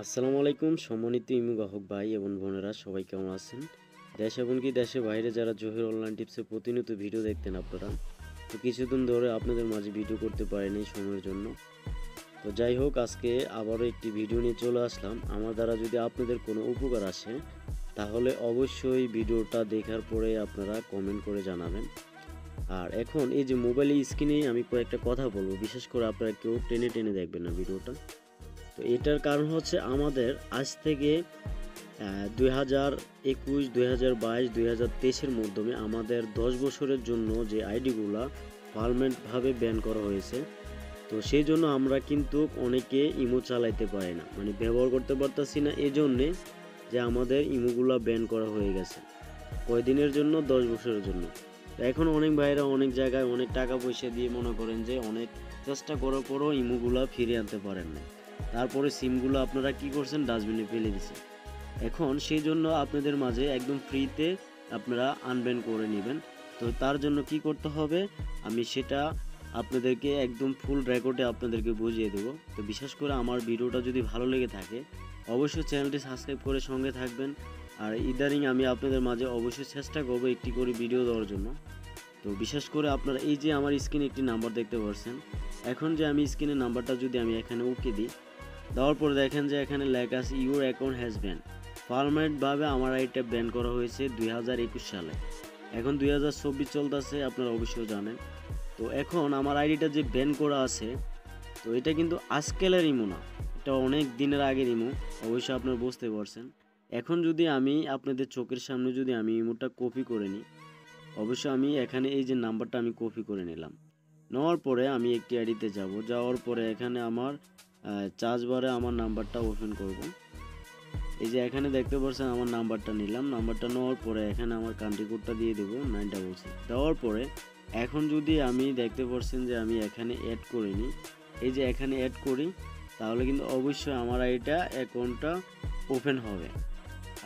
আসসালামু আলাইকুম সম্মানিত ইমু গ্রাহক ভাই এবং বোনেরা, সবাই কেমন আছেন? দেশ এবং কি দেশের বাইরে যারা জহির অনলাইন টিপসে প্রতিনিয়ত ভিডিও দেখতেন আপনারা, তো কিছুদিন ধরে আপনাদের মাঝে ভিডিও করতে পারিনি সময়ের জন্য। তো যাই হোক, আজকে আবারও একটি ভিডিও নিয়ে চলে আসলাম। আমার দ্বারা যদি আপনাদের কোনো উপকার আসে তাহলে অবশ্যই ভিডিওটা দেখার পরে আপনারা কমেন্ট করে জানাবেন। আর এখন এই যে মোবাইলের স্ক্রিনে আমি কয়েকটা কথা বলবো, বিশেষ করে আপনারা কেউ টেনে টেনে দেখবেন না ভিডিওটা। তো এটার কারণ হচ্ছে আমাদের আজ থেকে 2021, 2022, 2023-এর মাধ্যমে আমাদের 10 বছরের জন্য যে আইডিগুলা পার্মানেন্টভাবে ব্যান করা হয়েছে। তো সেই জন্য আমরা কিন্তু অনেকে ইমো চালাইতে পারি না, মানে ব্যবহার করতে পারতাছি না, এজন্যে যে আমাদের ইমোগুলা ব্যান করা হয়ে গেছে। কয়দিনের জন্য? 10 বছরের জন্য। তো এখন অনেক ভাইরা অনেক জায়গায় অনেক টাকা পয়সা দিয়ে মনে করেন যে অনেক চেষ্টা করার পরও ইমোগুলা ফিরিয়ে আনতে পারেন না। তারপরে সিমগুলো আপনারা কি করছেন? ডাস্টবিনে ফেলে দিছেন। এখন সেই জন্য আপনাদের মাঝে একদম ফ্রিতে আপনারা আনব্যান করে নেবেন। তো তার জন্য কি করতে হবে আমি সেটা আপনাদেরকে একদম ফুল রেকর্ডে আপনাদেরকে বুঝিয়ে দেবো। তো বিশেষ করে আমার ভিডিওটা যদি ভালো লেগে থাকে অবশ্যই চ্যানেলটি সাবস্ক্রাইব করে সঙ্গে থাকবেন। আর ইদানিং আমি আপনাদের মাঝে অবশ্যই চেষ্টা করবো একটি করে ভিডিও দেওয়ার জন্য। তো বিশেষ করে আপনারা এই যে আমার স্ক্রিনে একটি নাম্বার দেখতে পাচ্ছেন, এখন যে আমি স্ক্রিনের নাম্বারটা যদি আমি এখানে ওকে দিই, দেওয়ার পরে দেখেন যে এখানে লেখা আছে ইউর অ্যাকাউন্ট হ্যাজ ব্যান। পার্মানেন্টভাবে আমার আইডিটা ব্যান করা হয়েছে 2021 সালে। এখন 2024 চলতেছে, আপনারা অবশ্যই জানেন। তো এখন আমার আইডিটা যে ব্যান করা আছে, তো এটা কিন্তু আজকালের ইমো না, এটা অনেক দিনের আগের ইমো। অবশ্যই আপনারা বুঝতে পারছেন। এখন যদি আমি আপনাদের চোখের সামনে যদি আমি ইমোটা কপি করে নিই, অবশ্যই আমি এখানে এই যে নাম্বারটা আমি কপি করে নিলাম। নেওয়ার পরে আমি একটি আইডিতে যাব, যাওয়ার পরে এখানে আমার চার্জ বারে আমার নাম্বারটা ওপেন করব। এই যে এখানে দেখতে পাচ্ছেন আমার নাম্বারটা নিলাম। নাম্বারটা নেওয়ার পরে এখানে আমার কান্ট্রি কোডটা দিয়ে দেবো 966। দেওয়ার পরে এখন যদি আমি দেখতে পাচ্ছেন যে আমি এখানে অ্যাড করে নিই, এই যে এখানে অ্যাড করি, তাহলে কিন্তু অবশ্যই আমার আইডিটা অ্যাকাউন্টটা ওপেন হবে।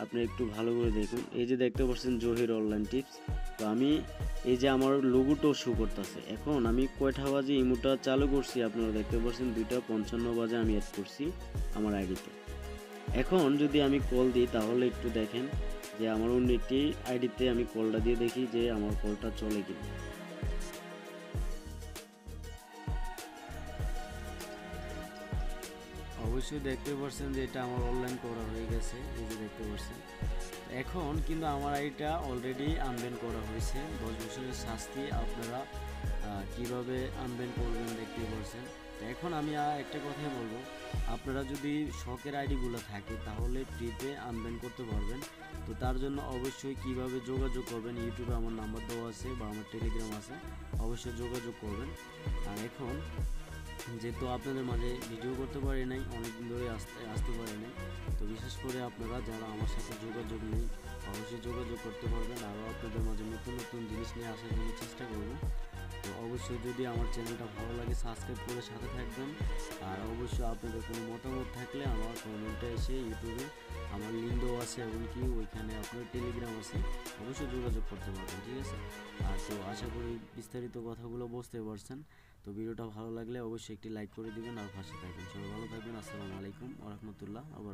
আপনি একটু ভালো করে দেখুন, এই যে দেখতে পাচ্ছেন জহির অনলাইন টিপস। তো আমি এই যে আমার লোগোটাও শো করতেছে। এখন আমি কয়টা বাজে ইমোটা চালু করছি আপনারা দেখতে পাচ্ছেন, 2:55 বাজে আমি অ্যাড করছি আমার আইডিতে। এখন যদি আমি কল দিই তাহলে একটু দেখেন যে আমার অন্য একটি আইডিতে আমি কলটা দিয়ে দেখি যে আমার কলটা চলে কিনা। অবশ্যই দেখতে পাচ্ছেন যে এটা আমার অনলাইন করা হয়ে গেছে, এই যে দেখতে পাচ্ছেন। এখন কিন্তু আমার আইডিটা অলরেডি আনব্যান করা হয়েছে। 10 বছরের শাস্তি আপনারা কিভাবে আনব্যান করবেন দেখতে পাচ্ছেন। এখন আমি একটা কথাই বলবো, আপনারা যদি শখের আইডিগুলো থাকে তাহলে ফ্রিতে আনব্যান করতে পারবেন। তো তার জন্য অবশ্যই কিভাবে যোগাযোগ করবেন, ইউটিউবে আমার নাম্বার দেওয়া আছে বা আমার টেলিগ্রাম আছে, অবশ্যই যোগাযোগ করবেন। আর এখন যেহেতু আপনাদের মাঝে ভিডিও করতে পারি নাই, অনেকদিন ধরে আসতে পারি নাই, তো বিশেষ করে আপনারা যারা আমার সাথে যোগাযোগ নেই অবশ্যই যোগাযোগ করতে পারবেন। আরও আপনাদের মাঝে নতুন নতুন জিনিস নিয়ে আসার জন্য চেষ্টা করব। তো অবশ্যই যদি আমার চ্যানেলটা ভালো লাগে সাবস্ক্রাইব করে সাথে থাকবেন। আর অবশ্যই আপনাদের কোনো মতামত থাকলে আমার কমেন্টে এসে ইউটিউবে আমার লিঙ্ক দেওয়া আছে, এমনকি ওইখানে আপনার টেলিগ্রাম আছে, অবশ্যই যোগাযোগ করতে পারবেন, ঠিক আছে? আর তো আশা করি বিস্তারিত কথাগুলো বুঝতে পারছেন। তো ভিডিওটা ভালো লাগলে অবশ্যই একটি লাইক করে দিবেন আর পাশে থাকবেন। সবাই ভালো থাকবেন। আসসালামু আলাইকুম ওয়া রাহমাতুল্লাহ ওয়া বারাকাতুহু।